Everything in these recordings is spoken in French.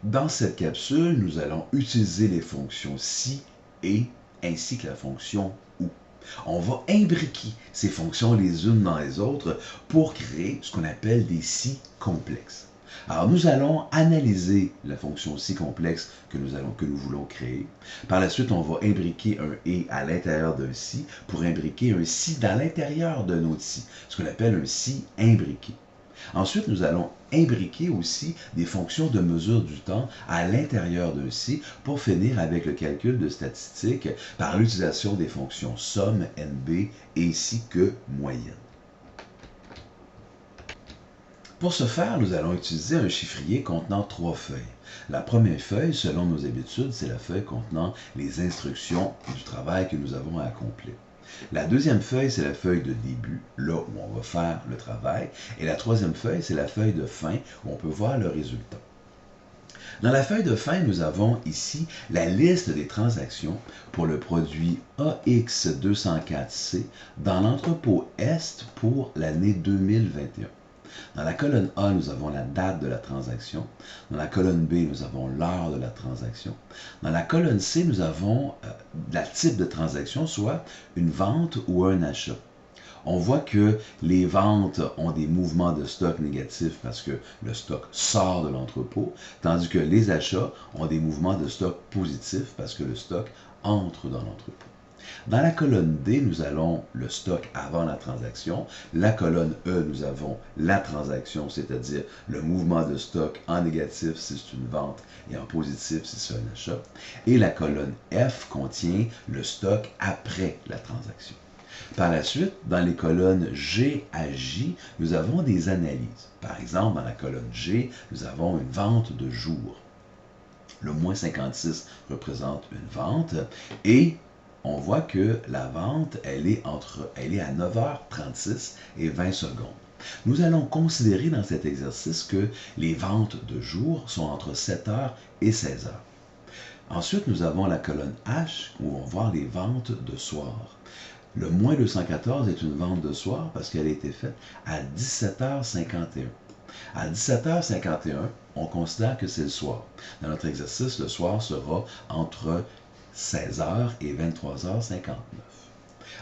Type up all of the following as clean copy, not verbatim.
Dans cette capsule, nous allons utiliser les fonctions si et ainsi que la fonction ou. On va imbriquer ces fonctions les unes dans les autres pour créer ce qu'on appelle des si complexes. Alors, nous allons analyser la fonction si complexe que nous voulons créer. Par la suite, on va imbriquer un et à l'intérieur d'un si pour imbriquer un si dans l'intérieur d'un autre si, ce qu'on appelle un si imbriqué. Ensuite, nous allons imbriquer aussi des fonctions de mesure du temps à l'intérieur d'un si pour finir avec le calcul de statistiques par l'utilisation des fonctions somme, NB, ainsi que moyenne. Pour ce faire, nous allons utiliser un chiffrier contenant 3 feuilles. La première feuille, selon nos habitudes, c'est la feuille contenant les instructions du travail que nous avons à accomplir. La deuxième feuille, c'est la feuille de début, là où on va faire le travail. Et la troisième feuille, c'est la feuille de fin, où on peut voir le résultat. Dans la feuille de fin, nous avons ici la liste des transactions pour le produit AX204C dans l'entrepôt Est pour l'année 2021. Dans la colonne A, nous avons la date de la transaction. Dans la colonne B, nous avons l'heure de la transaction. Dans la colonne C, nous avons le type de transaction, soit une vente ou un achat. On voit que les ventes ont des mouvements de stock négatifs parce que le stock sort de l'entrepôt, tandis que les achats ont des mouvements de stock positifs parce que le stock entre dans l'entrepôt. Dans la colonne D, nous avons le stock avant la transaction. La colonne E, nous avons la transaction, c'est-à-dire le mouvement de stock en négatif si c'est une vente et en positif si c'est un achat. Et la colonne F contient le stock après la transaction. Par la suite, dans les colonnes G à J, nous avons des analyses. Par exemple, dans la colonne G, nous avons une vente de jour. Le moins 56 représente une vente et on voit que la vente, elle est à 9h36 et 20 secondes. Nous allons considérer dans cet exercice que les ventes de jour sont entre 7h et 16h. Ensuite, nous avons la colonne H où on va voir les ventes de soir. Le moins 214 est une vente de soir parce qu'elle a été faite à 17h51. À 17h51, on considère que c'est le soir. Dans notre exercice, le soir sera entre 16h et 23h59.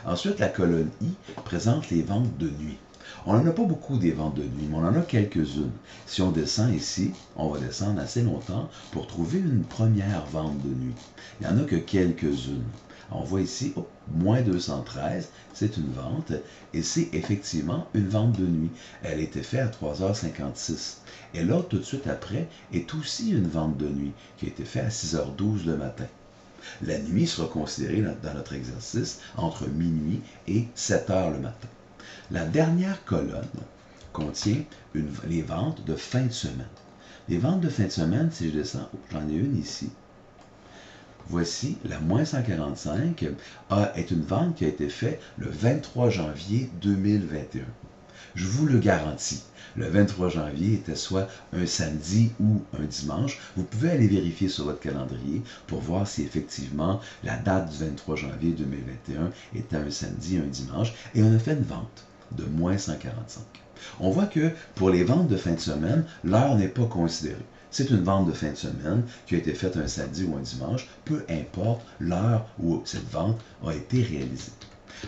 Ensuite, la colonne I présente les ventes de nuit. On n'en a pas beaucoup des ventes de nuit, mais on en a quelques-unes. Si on descend ici, on va descendre assez longtemps pour trouver une première vente de nuit. Il n'y en a que quelques-unes. On voit ici, moins 213, c'est une vente, et c'est effectivement une vente de nuit. Elle a été faite à 3h56. Et l'autre, tout de suite après, est aussi une vente de nuit, qui a été faite à 6h12 le matin. La nuit sera considérée dans notre exercice entre minuit et 7h le matin. La dernière colonne contient les ventes de fin de semaine. Les ventes de fin de semaine, si je descends, j'en ai une ici. Voici la moins 145 est une vente qui a été faite le 23 janvier 2021. Je vous le garantis, le 23 janvier était soit un samedi ou un dimanche. Vous pouvez aller vérifier sur votre calendrier pour voir si effectivement la date du 23 janvier 2021 était un samedi ou un dimanche. Et on a fait une vente de moins 145. On voit que pour les ventes de fin de semaine, l'heure n'est pas considérée. C'est une vente de fin de semaine qui a été faite un samedi ou un dimanche, peu importe l'heure où cette vente a été réalisée.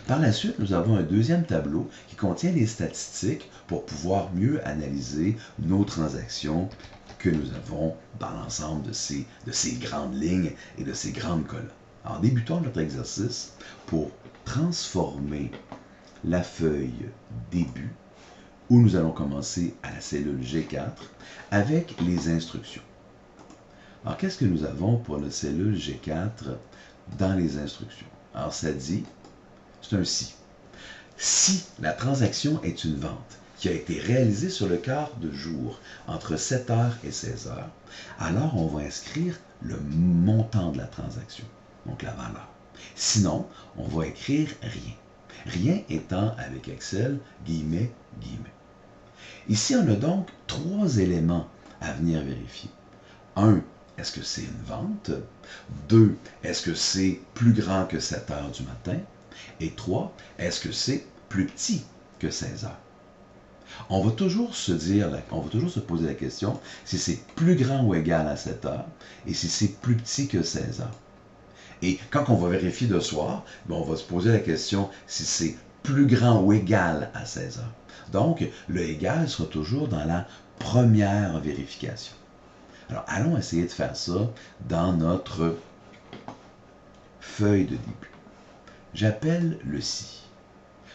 Par la suite, nous avons un deuxième tableau qui contient les statistiques pour pouvoir mieux analyser nos transactions que nous avons dans l'ensemble de ces grandes lignes et de ces grandes colonnes. Alors, débutons notre exercice pour transformer la feuille début, où nous allons commencer à la cellule G4 avec les instructions. Alors, qu'est-ce que nous avons pour la cellule G4 dans les instructions? Alors, ça dit, c'est un si. Si la transaction est une vente qui a été réalisée sur le quart de jour entre 7h et 16h, alors on va inscrire le montant de la transaction, donc la valeur. Sinon, on va écrire rien. Rien étant avec Excel, guillemets, guillemets. Ici, on a donc 3 éléments à venir vérifier. 1, est-ce que c'est une vente? 2, est-ce que c'est plus grand que 7 heures du matin? Et 3, est-ce que c'est plus petit que 16 heures? On va toujours se dire, on va toujours se poser la question si c'est plus grand ou égal à 7 heures et si c'est plus petit que 16 heures. Et quand on va vérifier de soir, ben, on va se poser la question si c'est plus grand ou égal à 16 heures. Donc, le égal sera toujours dans la première vérification. Alors, allons essayer de faire ça dans notre feuille de début. J'appelle le si.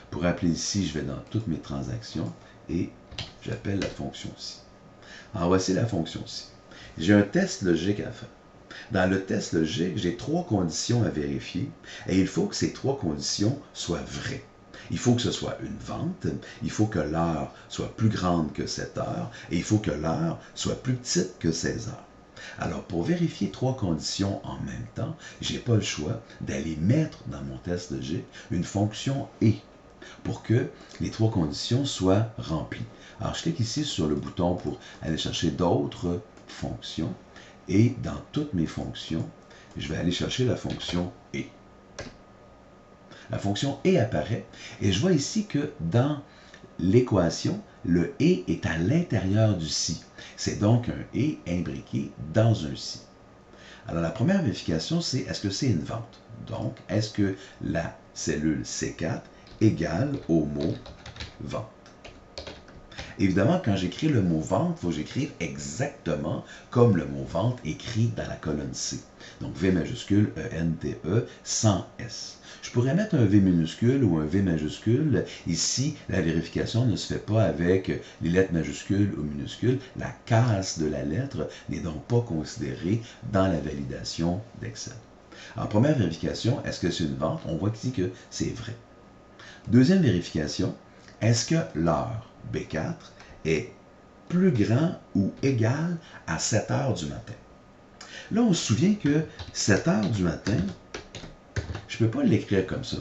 Pour appeler ici, je vais dans toutes mes transactions et j'appelle la fonction si. Alors, voici la fonction si. J'ai un test logique à faire. Dans le test logique, j'ai 3 conditions à vérifier et il faut que ces 3 conditions soient vraies. Il faut que ce soit une vente, il faut que l'heure soit plus grande que 7 heures et il faut que l'heure soit plus petite que 16 heures. Alors, pour vérifier 3 conditions en même temps, je n'ai pas le choix d'aller mettre dans mon test logique une fonction « et » pour que les 3 conditions soient remplies. Alors, je clique ici sur le bouton pour aller chercher d'autres fonctions. Et dans toutes mes fonctions, je vais aller chercher la fonction « et ». La fonction « et » apparaît et je vois ici que dans l'équation, le « et » est à l'intérieur du « si ». C'est donc un « et » imbriqué dans un « si ». Alors la première vérification, c'est est-ce que c'est une vente? Donc, est-ce que la cellule C4 égale au mot « vente ». Évidemment, quand j'écris le mot vente, il faut que j'écrive exactement comme le mot vente écrit dans la colonne C. Donc V majuscule, E-N-T-E, sans S. Je pourrais mettre un V minuscule ou un V majuscule. Ici, la vérification ne se fait pas avec les lettres majuscules ou minuscules. La casse de la lettre n'est donc pas considérée dans la validation d'Excel. En première vérification, est-ce que c'est une vente? On voit ici que c'est vrai. Deuxième vérification, est-ce que l'heure B4 est plus grand ou égal à 7 heures du matin? Là, on se souvient que 7 heures du matin, je ne peux pas l'écrire comme ça.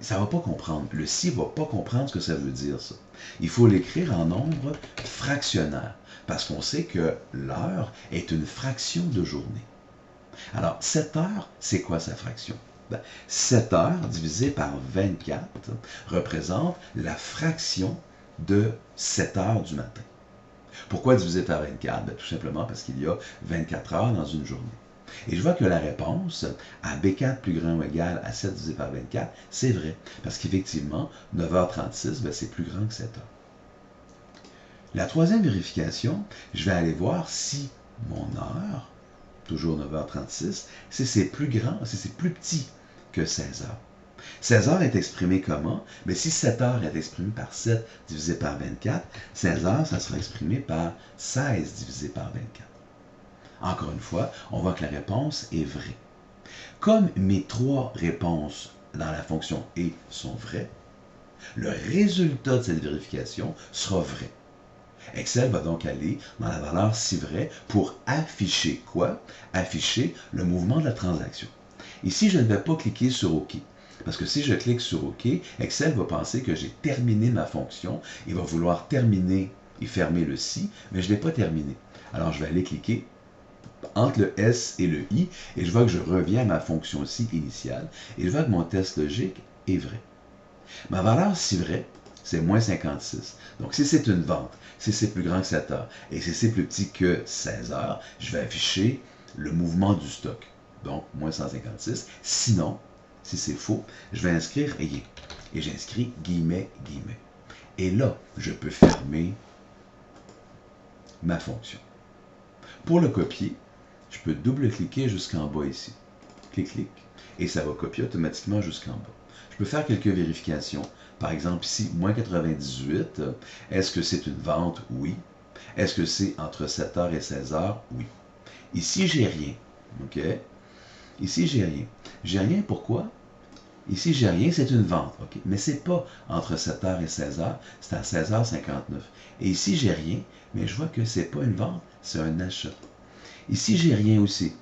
Ça ne va pas comprendre. Le si ne va pas comprendre ce que ça veut dire, ça. Il faut l'écrire en nombre fractionnaire, parce qu'on sait que l'heure est une fraction de journée. Alors, 7 heures, c'est quoi sa fraction? 7 heures divisé par 24 représente la fraction de 7 heures du matin. Pourquoi diviser par 24? Tout simplement parce qu'il y a 24 heures dans une journée. Et je vois que la réponse à B4 plus grand ou égal à 7 divisé par 24, c'est vrai. Parce qu'effectivement, 9h36, c'est plus grand que 7 heures. La troisième vérification, je vais aller voir si mon heure, toujours 9h36, si c'est plus grand, si c'est plus petit que 16 heures. 16 heures est exprimé comment? Mais si 7 heures est exprimé par 7 divisé par 24, 16 heures, ça sera exprimé par 16 divisé par 24. Encore une fois, on voit que la réponse est vraie. Comme mes 3 réponses dans la fonction « et » sont vraies, le résultat de cette vérification sera vrai. Excel va donc aller dans la valeur si vrai pour afficher quoi? Afficher le mouvement de la transaction. Ici, je ne vais pas cliquer sur OK. Parce que si je clique sur OK, Excel va penser que j'ai terminé ma fonction. Il va vouloir terminer et fermer le si, mais je ne l'ai pas terminé. Alors, je vais aller cliquer entre le S et le I, et je vois que je reviens à ma fonction si initiale, et je vois que mon test logique est vrai. Ma valeur si vrai, c'est moins 56. Donc, si c'est une vente, si c'est plus grand que 7 heures, et si c'est plus petit que 16 heures, je vais afficher le mouvement du stock. Donc, moins 156. Sinon, si c'est faux, je vais inscrire et j'inscris guillemets, guillemets. Et là, je peux fermer ma fonction. Pour le copier, je peux double-cliquer jusqu'en bas ici. Clic, clic. Et ça va copier automatiquement jusqu'en bas. Je peux faire quelques vérifications. Par exemple, ici, moins 98. Est-ce que c'est une vente? Oui. Est-ce que c'est entre 7 heures et 16 heures? Oui. Ici, j'ai rien. OK? Ici, j'ai rien. J'ai rien, pourquoi? Ici, j'ai rien, c'est une vente. OK? Mais ce n'est pas entre 7 heures et 16 heures, c'est à 16h59. Et ici, j'ai rien, mais je vois que ce n'est pas une vente, c'est un achat. Ici, j'ai rien aussi.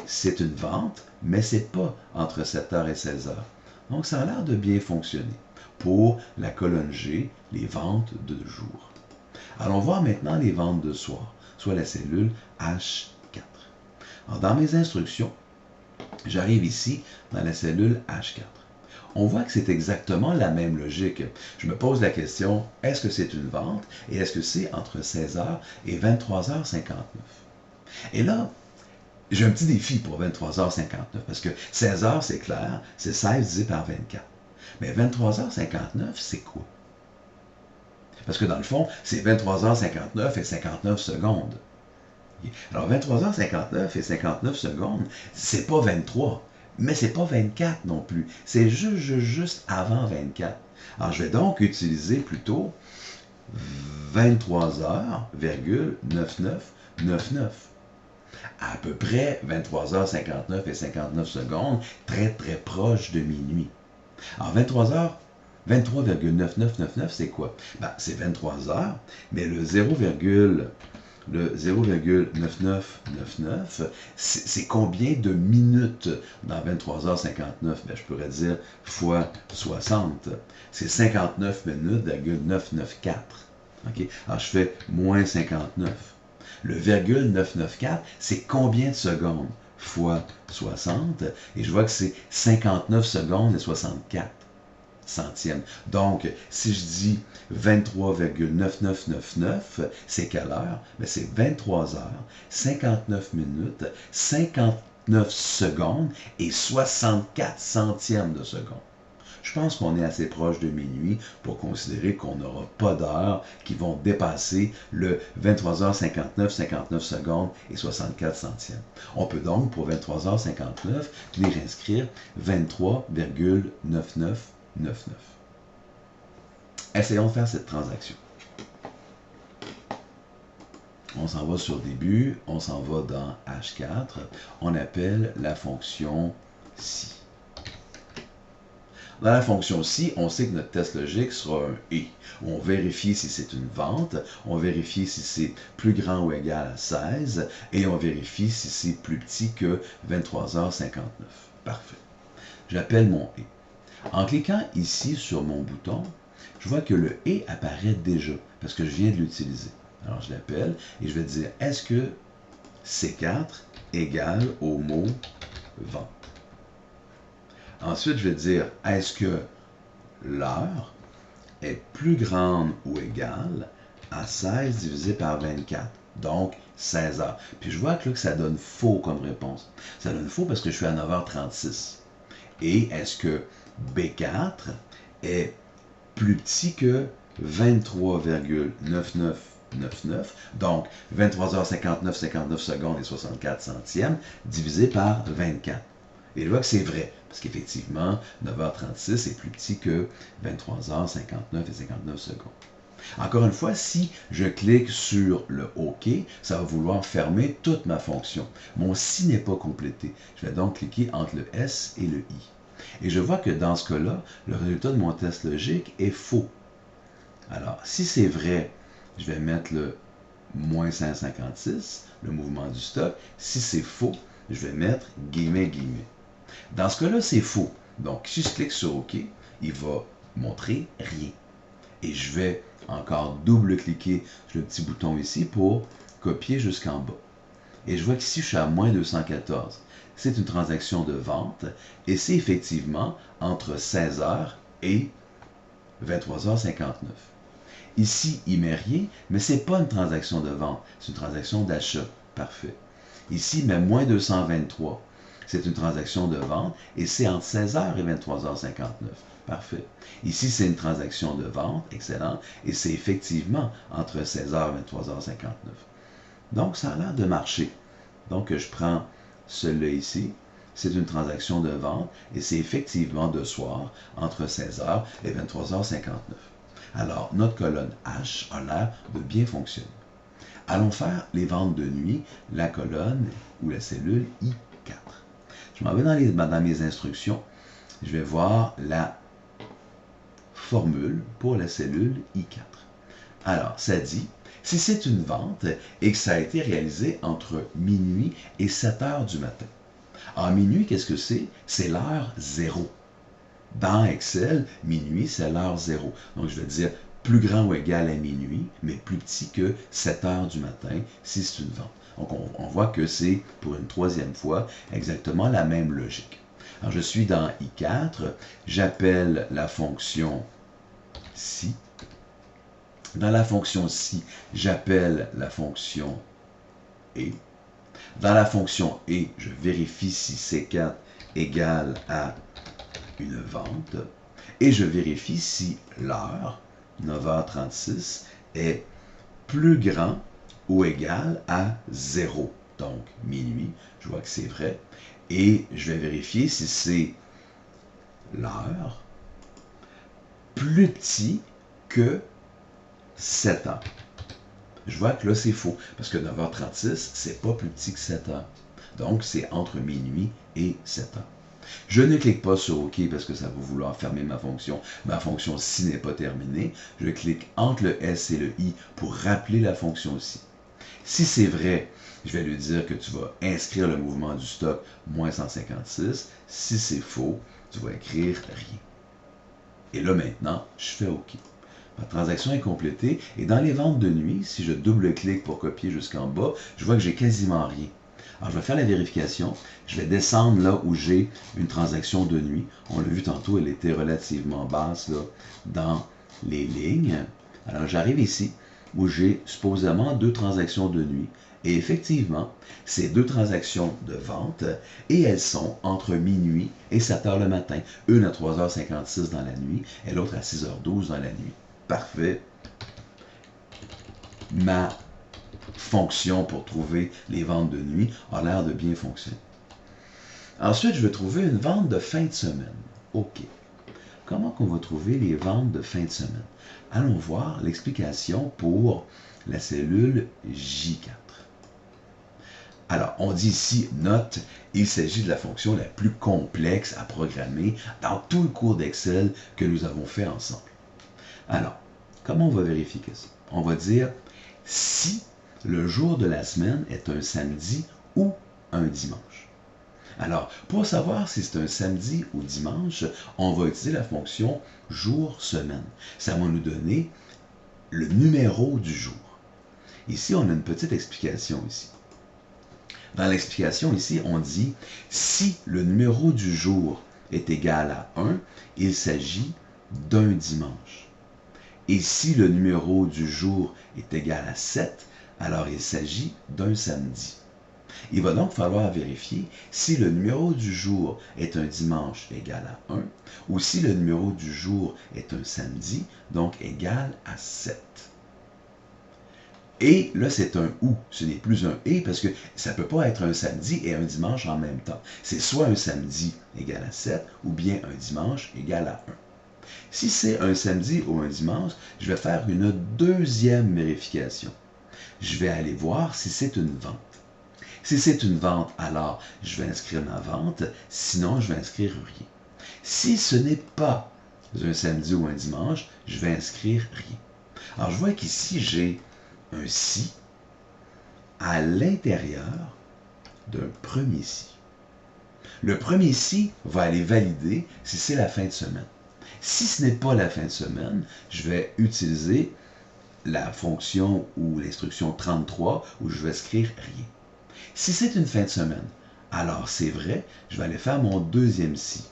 C'est une vente, mais ce n'est pas entre 7 heures et 16 heures. Donc, ça a l'air de bien fonctionner pour la colonne G, les ventes de jour. Allons voir maintenant les ventes de soir, soit la cellule H4. Alors, dans mes instructions, j'arrive ici dans la cellule H4. on voit que c'est exactement la même logique. Je me pose la question, est-ce que c'est une vente et est-ce que c'est entre 16h et 23h59? Et là, j'ai un petit défi pour 23h59 parce que 16h, c'est clair, c'est 16 divisé par 24. Mais 23h59, c'est quoi? Parce que dans le fond, c'est 23h59 et 59 secondes. Alors 23h59 et 59 secondes, c'est pas 23, mais c'est pas 24 non plus. C'est juste avant 24. Alors je vais donc utiliser plutôt 23h,9999. À peu près 23h59 et 59 secondes, très très proche de minuit. Alors 23h, 23,9999, c'est quoi? Ben, c'est 23 heures, mais le 0,9999, c'est combien de minutes dans 23h59? Ben, je pourrais dire fois 60. C'est 59 minutes,994. Okay? Alors, je fais moins 59. Le virgule 994, c'est combien de secondes? Fois 60. Et je vois que c'est 59 secondes et 64 centièmes. Donc, si je dis 23,9999, c'est quelle heure? Ben, c'est 23 heures, 59 minutes, 59 secondes et 64 centièmes de seconde. Je pense qu'on est assez proche de minuit pour considérer qu'on n'aura pas d'heures qui vont dépasser le 23h59, 59 secondes et 64 centièmes. On peut donc, pour 23h59, venir inscrire 23,9999. Essayons de faire cette transaction. On s'en va sur début, on s'en va dans H4, on appelle la fonction si. Dans la fonction si, on sait que notre test logique sera un et. On vérifie si c'est une vente, on vérifie si c'est plus grand ou égal à 16, et on vérifie si c'est plus petit que 23h59. Parfait. J'appelle mon et. En cliquant ici sur mon bouton, je vois que le et apparaît déjà, parce que je viens de l'utiliser. Alors je l'appelle, et je vais dire, est-ce que C4 égale au mot vente? Ensuite, je vais dire, est-ce que l'heure est plus grande ou égale à 16 divisé par 24, donc 16 heures. Puis je vois que, là, que ça donne faux comme réponse. Ça donne faux parce que je suis à 9h36. Et est-ce que B4 est plus petit que 23,9999, donc 23h59, 59 secondes et 64 centièmes, divisé par 24. Et je vois que c'est vrai, parce qu'effectivement, 9h36 est plus petit que 23h59 et 59 secondes. Encore une fois, si je clique sur le OK, ça va vouloir fermer toute ma fonction. Mon si n'est pas complété. Je vais donc cliquer entre le S et le I. Et je vois que dans ce cas-là, le résultat de mon test logique est faux. Alors, si c'est vrai, je vais mettre le moins 556, le mouvement du stock. Si c'est faux, je vais mettre guillemets, guillemets. Dans ce cas-là, c'est faux. Donc, si je clique sur OK, il va montrer rien. Et je vais encore double-cliquer sur le petit bouton ici pour copier jusqu'en bas. Et je vois qu'ici, je suis à moins 214. C'est une transaction de vente et c'est effectivement entre 16h et 23h59. Ici, il ne met rien, mais ce n'est pas une transaction de vente, c'est une transaction d'achat. Parfait. Ici, il met moins 223. C'est une transaction de vente et c'est entre 16h et 23h59. Parfait. Ici, c'est une transaction de vente, excellent, et c'est effectivement entre 16h et 23h59. Donc, ça a l'air de marcher. Donc, je prends celui-là ici. C'est une transaction de vente et c'est effectivement de soir entre 16h et 23h59. Alors, notre colonne H a l'air de bien fonctionner. Allons faire les ventes de nuit, la colonne ou la cellule I4. Je m'en vais dans mes instructions. Je vais voir la formule pour la cellule I4. Alors, ça dit, si c'est une vente et que ça a été réalisé entre minuit et 7 heures du matin. En minuit, qu'est-ce que c'est? C'est l'heure 0. Dans Excel, minuit, c'est l'heure 0. Donc, je vais dire plus grand ou égal à minuit, mais plus petit que 7 heures du matin si c'est une vente. Donc, on voit que c'est, pour une troisième fois, exactement la même logique. Alors, je suis dans I4, j'appelle la fonction si. Dans la fonction si, j'appelle la fonction et. Dans la fonction et, je vérifie si C4 égale à une vente. Et je vérifie si l'heure, 9h36, est plus grand ou égal à 0. Donc, minuit, je vois que c'est vrai. Et je vais vérifier si c'est l'heure plus petit que 7 heures. Je vois que là, c'est faux, parce que 9h36, c'est pas plus petit que 7 heures. Donc, c'est entre minuit et 7 heures. Je ne clique pas sur OK parce que ça va vouloir fermer ma fonction. Ma fonction si n'est pas terminée. Je clique entre le S et le I pour rappeler la fonction si. Si c'est vrai, je vais lui dire que tu vas inscrire le mouvement du stock moins 156. Si c'est faux, tu vas écrire rien. Et là maintenant, je fais OK. Ma transaction est complétée et dans les ventes de nuit, si je double-clique pour copier jusqu'en bas, je vois que j'ai quasiment rien. Alors, je vais faire la vérification. Je vais descendre là où j'ai une transaction de nuit. On l'a vu tantôt, elle était relativement basse là, dans les lignes. Alors, j'arrive ici où j'ai supposément 2 transactions de nuit. Et effectivement, c'est 2 transactions de vente et elles sont entre minuit et 7 heures le matin. Une à 3h56 dans la nuit et l'autre à 6h12 dans la nuit. Parfait. Ma fonction pour trouver les ventes de nuit a l'air de bien fonctionner. Ensuite, je vais trouver une vente de fin de semaine. OK. Comment qu'on va trouver les ventes de fin de semaine? Allons voir l'explication pour la cellule J4. Alors, on dit ici, note, il s'agit de la fonction la plus complexe à programmer dans tout le cours d'Excel que nous avons fait ensemble. Alors, comment on va vérifier ça? On va dire si le jour de la semaine est un samedi ou un dimanche. Alors, pour savoir si c'est un samedi ou dimanche, on va utiliser la fonction jour-semaine. Ça va nous donner le numéro du jour. Ici, on a une petite explication ici. Dans l'explication ici, on dit si le numéro du jour est égal à 1, il s'agit d'un dimanche. Et si le numéro du jour est égal à 7, alors il s'agit d'un samedi. Il va donc falloir vérifier si le numéro du jour est un dimanche égal à 1 ou si le numéro du jour est un samedi, donc égal à 7. Et là, c'est un ou, ce n'est plus un et parce que ça ne peut pas être un samedi et un dimanche en même temps. C'est soit un samedi égal à 7 ou bien un dimanche égal à 1. Si c'est un samedi ou un dimanche, je vais faire une deuxième vérification. Je vais aller voir si c'est une vente. Si c'est une vente, alors je vais inscrire ma vente, sinon je vais inscrire rien. Si ce n'est pas un samedi ou un dimanche, je vais inscrire rien. Alors je vois qu'ici j'ai un si à l'intérieur d'un premier si. Le premier si va aller valider si c'est la fin de semaine. Si ce n'est pas la fin de semaine, je vais utiliser la fonction ou l'instruction 33 où je vais écrire rien. Si c'est une fin de semaine, alors c'est vrai, je vais aller faire mon deuxième si.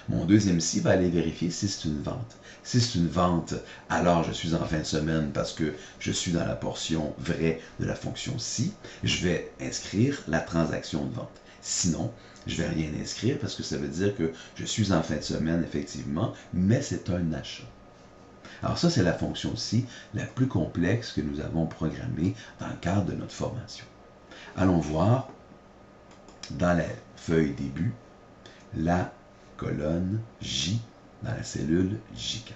Mon deuxième si va aller vérifier si c'est une vente. Si c'est une vente, alors je suis en fin de semaine parce que je suis dans la portion vraie de la fonction si. Je vais inscrire la transaction de vente. Sinon, je ne vais rien inscrire parce que ça veut dire que je suis en fin de semaine, effectivement, mais c'est un achat. Alors ça, c'est la fonction si la plus complexe que nous avons programmée dans le cadre de notre formation. Allons voir dans la feuille début la colonne J dans la cellule J4.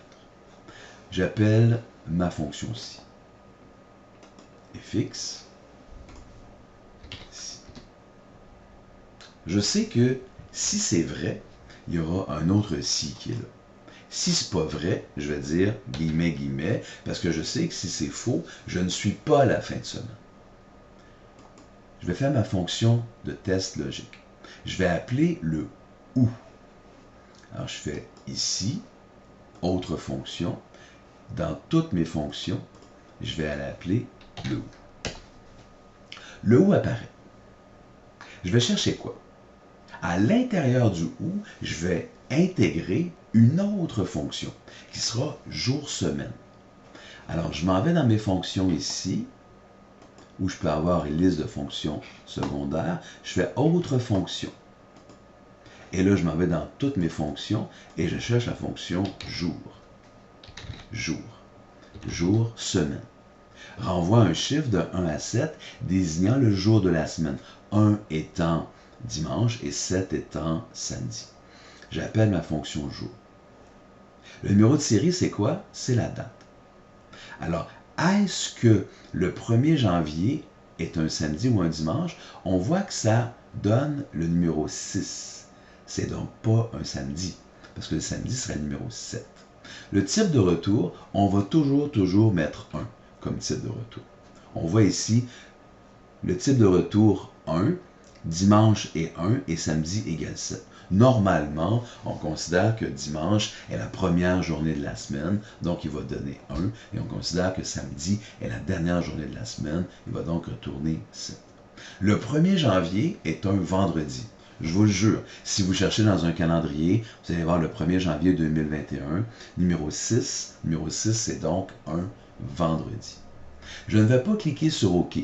J'appelle ma fonction si. fx. Si. Je sais que si c'est vrai, il y aura un autre si qui est là. Si c'est pas vrai, je vais dire guillemets, guillemets, parce que je sais que si c'est faux, je ne suis pas à la fin de semaine. Je vais faire ma fonction de test logique. Je vais appeler le OU. Alors, je fais ici, autre fonction. Dans toutes mes fonctions, je vais aller appeler le OU. Le OU apparaît. Je vais chercher quoi? À l'intérieur du ou, je vais intégrer une autre fonction qui sera jour-semaine. Alors, je m'en vais dans mes fonctions ici, où je peux avoir une liste de fonctions secondaires. Je fais autre fonction. Et là, je m'en vais dans toutes mes fonctions et je cherche la fonction jour. Jour. Jour, semaine. Renvoie un chiffre de 1 à 7 désignant le jour de la semaine. 1 étant dimanche et 7 étant samedi. J'appelle ma fonction jour. Le numéro de série, c'est quoi? C'est la date. Alors, est-ce que le 1er janvier est un samedi ou un dimanche? On voit que ça donne le numéro 6. C'est donc pas un samedi, parce que le samedi serait le numéro 7. Le type de retour, on va toujours mettre 1 comme type de retour. On voit ici le type de retour 1, dimanche est 1 et samedi égale 7. Normalement, on considère que dimanche est la première journée de la semaine, donc il va donner 1, et on considère que samedi est la dernière journée de la semaine, il va donc retourner 7. Le 1er janvier est un vendredi. Je vous le jure, si vous cherchez dans un calendrier, vous allez voir le 1er janvier 2021, numéro 6. Numéro 6, c'est donc un vendredi. Je ne vais pas cliquer sur OK,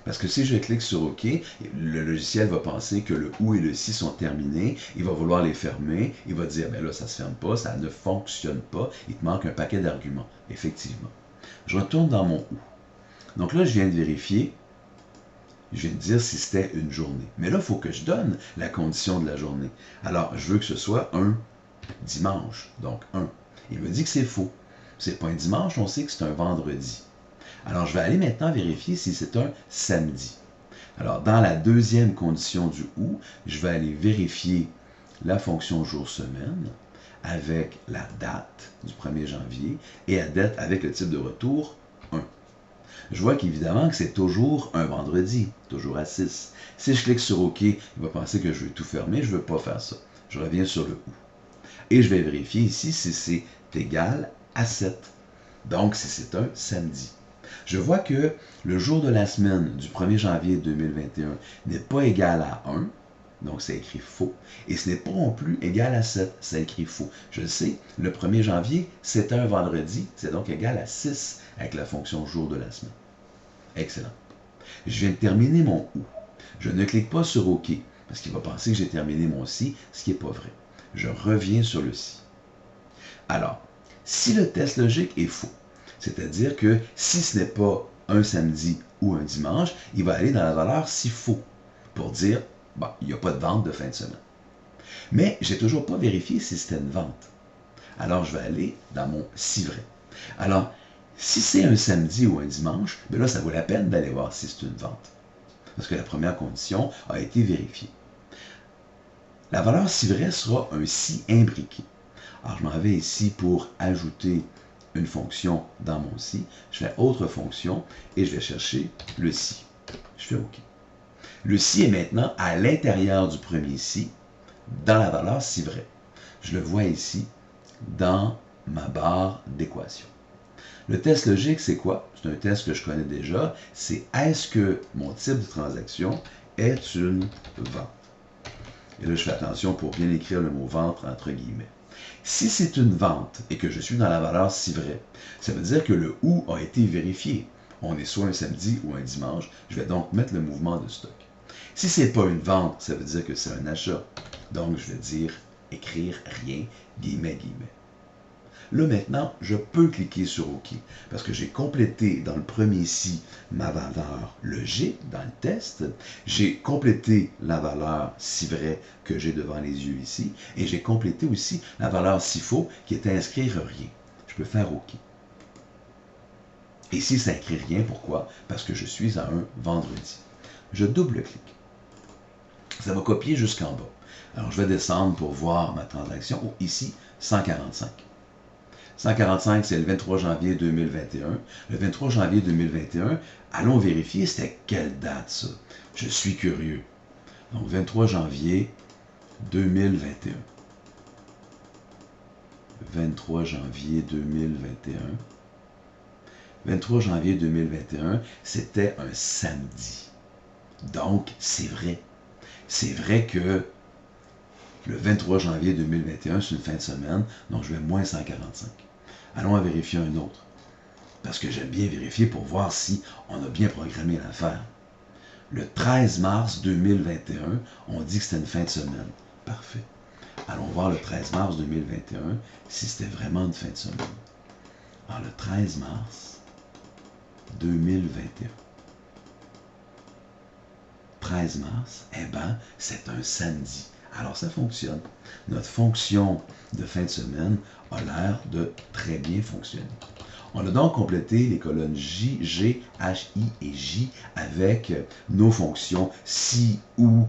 parce que si je clique sur OK, le logiciel va penser que le OU et le SI sont terminés, il va vouloir les fermer, il va dire, ben là, ça ne se ferme pas, ça ne fonctionne pas, il te manque un paquet d'arguments. Effectivement. Je retourne dans mon OU. Donc là, je viens de vérifier. Je viens de dire si c'était une journée. Mais là, il faut que je donne la condition de la journée. Alors, je veux que ce soit un dimanche. Donc, 1. Il me dit que c'est faux. C'est pas un dimanche, on sait que c'est un vendredi. Alors, je vais aller maintenant vérifier si c'est un samedi. Alors, dans la deuxième condition du OU, je vais aller vérifier la fonction jour-semaine avec la date du 1er janvier et la date avec le type de retour 1. Je vois qu'évidemment que c'est toujours un vendredi, toujours à 6. Si je clique sur OK, il va penser que je vais tout fermer. Je ne veux pas faire ça. Je reviens sur le OU. Et je vais vérifier ici si c'est égal à 7. Donc, si c'est un samedi. Je vois que le jour de la semaine du 1er janvier 2021 n'est pas égal à 1. Donc, c'est écrit faux. Et ce n'est pas non plus égal à 7. C'est écrit faux. Je le sais, le 1er janvier, c'est un vendredi. C'est donc égal à 6 avec la fonction jour de la semaine. Excellent. Je viens de terminer mon OU. Je ne clique pas sur OK, parce qu'il va penser que j'ai terminé mon SI, ce qui n'est pas vrai. Je reviens sur le SI. Alors, si le test logique est faux, c'est-à-dire que si ce n'est pas un samedi ou un dimanche, il va aller dans la valeur si faux pour dire, bon, il n'y a pas de vente de fin de semaine. Mais je n'ai toujours pas vérifié si c'était une vente. Alors, je vais aller dans mon si vrai. Alors, si c'est un samedi ou un dimanche, bien là, ça vaut la peine d'aller voir si c'est une vente. Parce que la première condition a été vérifiée. La valeur si vrai sera un si imbriqué. Alors, je m'en vais ici pour ajouter une fonction dans mon si. Je fais autre fonction et je vais chercher le si. Je fais OK. Le si est maintenant à l'intérieur du premier si, dans la valeur si vrai. Je le vois ici dans ma barre d'équation. Le test logique, c'est quoi? C'est un test que je connais déjà. C'est est-ce que mon type de transaction est une vente? Et là, je fais attention pour bien écrire le mot vente entre guillemets. Si c'est une vente et que je suis dans la valeur si vrai, ça veut dire que le OU a été vérifié. On est soit un samedi ou un dimanche. Je vais donc mettre le mouvement de stock. Si ce n'est pas une vente, ça veut dire que c'est un achat. Donc, je vais dire écrire rien, guillemets, guillemets. Là, maintenant, je peux cliquer sur OK parce que j'ai complété dans le premier si ma valeur logique dans le test. J'ai complété la valeur si vrai que j'ai devant les yeux ici et j'ai complété aussi la valeur si faux qui est à inscrire rien. Je peux faire OK. Et si ça n'écrit rien, pourquoi? Parce que je suis à un vendredi. Je double-clique. Ça va copier jusqu'en bas. Alors, je vais descendre pour voir ma transaction. Oh, ici, 145. 145, c'est le 23 janvier 2021. Le 23 janvier 2021, allons vérifier c'était quelle date ça. Je suis curieux. Donc, 23 janvier 2021. 23 janvier 2021. 23 janvier 2021, c'était un samedi. Donc, c'est vrai. C'est vrai que Le 23 janvier 2021, c'est une fin de semaine, donc je vais moins 145. Allons à vérifier un autre. Parce que j'aime bien vérifier pour voir si on a bien programmé l'affaire. Le 13 mars 2021, on dit que c'était une fin de semaine. Parfait. Allons voir le 13 mars 2021 si c'était vraiment une fin de semaine. Alors, le 13 mars 2021. 13 mars, eh bien, c'est un samedi. Alors, ça fonctionne. Notre fonction de fin de semaine a l'air de très bien fonctionner. On a donc complété les colonnes J, G, H, I et J avec nos fonctions si, ou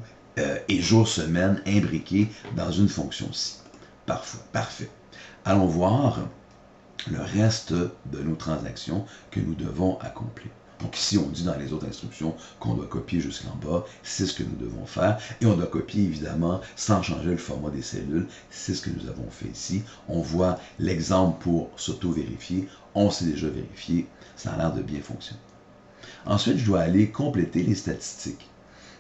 et jour, semaine imbriquées dans une fonction si. Parfait. Allons voir le reste de nos transactions que nous devons accomplir. Donc ici, on dit dans les autres instructions qu'on doit copier jusqu'en bas, c'est ce que nous devons faire, et on doit copier évidemment sans changer le format des cellules, c'est ce que nous avons fait ici. On voit l'exemple pour s'auto-vérifier, on s'est déjà vérifié, ça a l'air de bien fonctionner. Ensuite, je dois aller compléter les statistiques.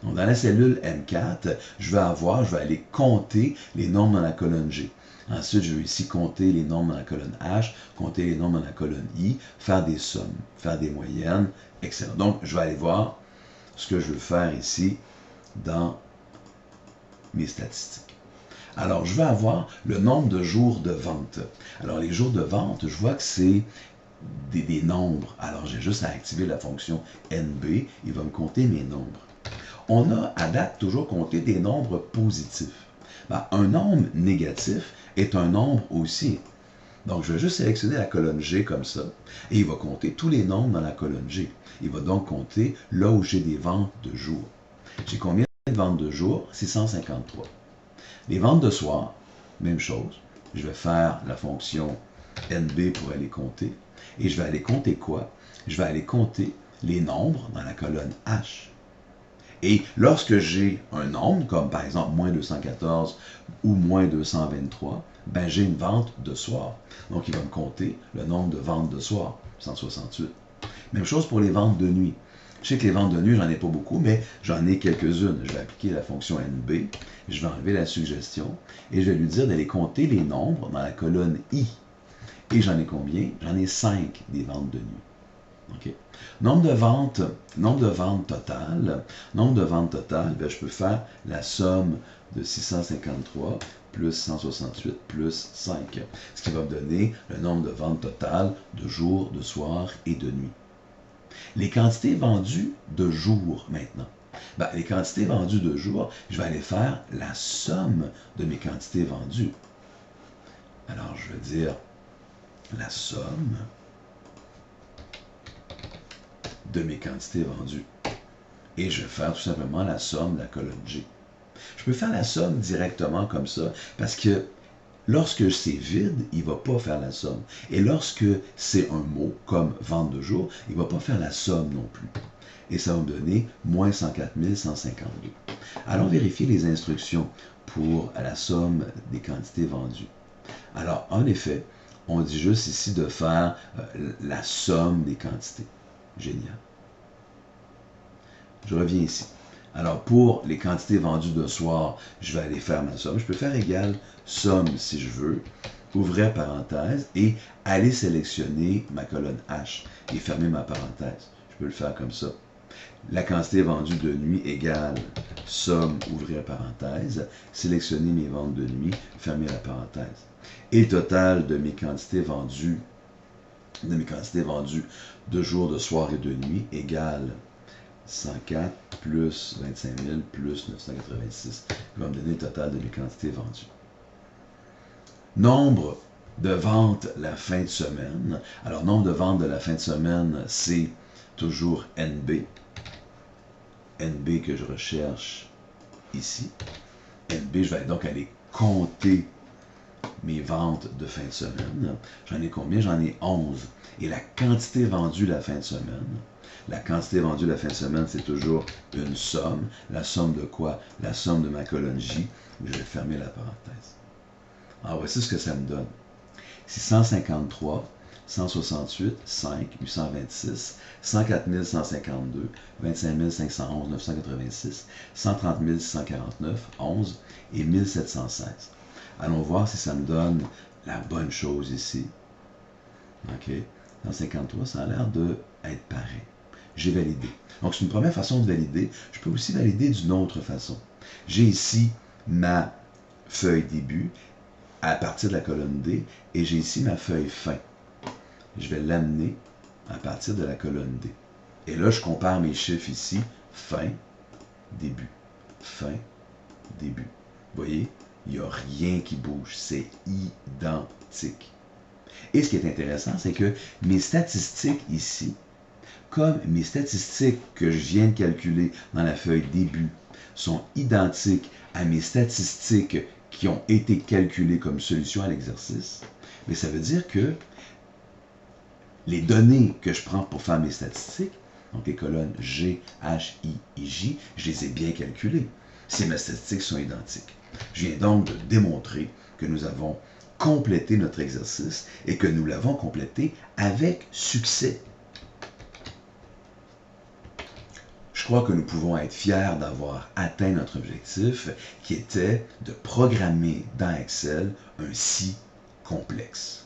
Donc dans la cellule M4, je vais aller compter les nombres dans la colonne G. Ensuite, je vais ici compter les nombres dans la colonne H, compter les nombres dans la colonne I, faire des sommes, faire des moyennes, etc. Donc, je vais aller voir ce que je veux faire ici dans mes statistiques. Alors, je vais avoir le nombre de jours de vente. Alors, les jours de vente, je vois que c'est des nombres. Alors, j'ai juste à activer la fonction NB. Il va me compter mes nombres. On a à date toujours compté des nombres positifs. Ben, un nombre négatif est un nombre aussi. Donc, je vais juste sélectionner la colonne G comme ça, et il va compter tous les nombres dans la colonne G. Il va donc compter là où j'ai des ventes de jour. J'ai combien de ventes de jour? 653. Les ventes de soir, même chose. Je vais faire la fonction NB pour aller compter. Et je vais aller compter quoi? Je vais aller compter les nombres dans la colonne H. Et lorsque j'ai un nombre, comme par exemple moins 214 ou moins 223, ben j'ai une vente de soir. Donc, il va me compter le nombre de ventes de soir, 168. Même chose pour les ventes de nuit. Je sais que les ventes de nuit, j'en ai pas beaucoup, mais j'en ai quelques-unes. Je vais appliquer la fonction NB, je vais enlever la suggestion, et je vais lui dire d'aller compter les nombres dans la colonne I. Et j'en ai combien? J'en ai 5 des ventes de nuit. Okay. Nombre de ventes totales, ben, je peux faire la somme de 653 plus 168 plus 5, ce qui va me donner le nombre de ventes totales de jour, de soir et de nuit. Les quantités vendues de jour maintenant. Ben, les quantités vendues de jour, je vais aller faire la somme de mes quantités vendues. Alors, je vais dire la somme de mes quantités vendues. Et je vais faire tout simplement la somme de la colonne G. Je peux faire la somme directement comme ça, parce que lorsque c'est vide, il ne va pas faire la somme. Et lorsque c'est un mot, comme vente de jour, il ne va pas faire la somme non plus. Et ça va me donner moins 104 152. Allons vérifier les instructions pour la somme des quantités vendues. Alors, en effet, on dit juste ici de faire la somme des quantités. Génial. Je reviens ici. Alors, pour les quantités vendues de soir, je vais aller faire ma somme. Je peux faire égal somme si je veux, ouvrir parenthèse et aller sélectionner ma colonne H et fermer ma parenthèse. Je peux le faire comme ça. La quantité vendue de nuit égale somme, ouvrir parenthèse, sélectionner mes ventes de nuit, fermer la parenthèse. Et le total de mes quantités vendues de jour, de soir et de nuit égale 104 plus 25 000 plus 986, qui va me donner le total de mes quantités vendues. Nombre de ventes la fin de semaine. Alors, nombre de ventes de la fin de semaine, c'est toujours NB. NB que je recherche ici. NB, je vais donc aller compter mes ventes de fin de semaine. J'en ai combien? J'en ai 11. Et la quantité vendue la fin de semaine, la quantité vendue la fin de semaine, c'est toujours une somme. La somme de quoi? La somme de ma colonne J, où je vais fermer la parenthèse. Alors, voici ce que ça me donne. 653 168, 5, 826, 104 152, 25 511, 986, 130 649, 11 et 1716. Allons voir si ça me donne la bonne chose ici. OK. 153, ça a l'air d'être pareil. J'ai validé. Donc, c'est une première façon de valider. Je peux aussi valider d'une autre façon. J'ai ici ma feuille début à partir de la colonne D et j'ai ici ma feuille fin. Je vais l'amener à partir de la colonne D. Et là, je compare mes chiffres ici. Fin, début. Fin, début. Vous voyez, il n'y a rien qui bouge. C'est identique. Et ce qui est intéressant, c'est que mes statistiques ici, comme mes statistiques que je viens de calculer dans la feuille début, sont identiques à mes statistiques qui ont été calculées comme solution à l'exercice, mais ça veut dire que les données que je prends pour faire mes statistiques, donc les colonnes G, H, I et J, je les ai bien calculées. Si mes statistiques sont identiques. Je viens donc de démontrer que nous avons complété notre exercice et que nous l'avons complété avec succès. Je crois que nous pouvons être fiers d'avoir atteint notre objectif qui était de programmer dans Excel un si complexe.